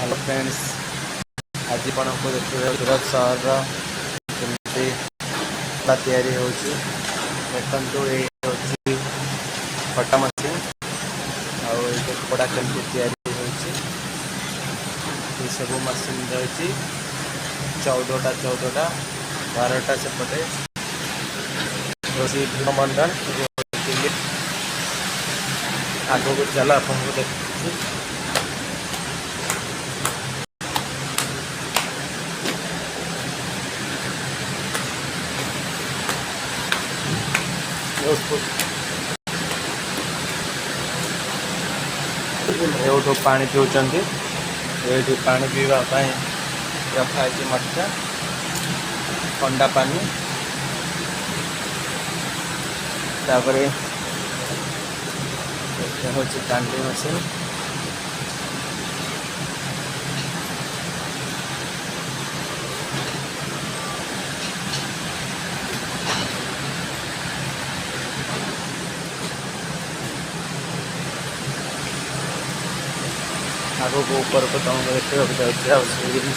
Hello friends, आज आपको देखिए सूरत सहर केमती तैयारी होची। देखंतु ये होची फटा मशीन आउ ये कपड़ा केमती तैयारी होची। ये सब मशीन रही 14टा 12टा सेपटे रोसी मंडल आगो को चला आपको देखिए। एठू पानी पिउछन, ये पानी पीवाई रखाई मटका ठंडा पानी। तापर हूँ कांडी मशीन। आगो को ऊपर को तुमको देखा जिन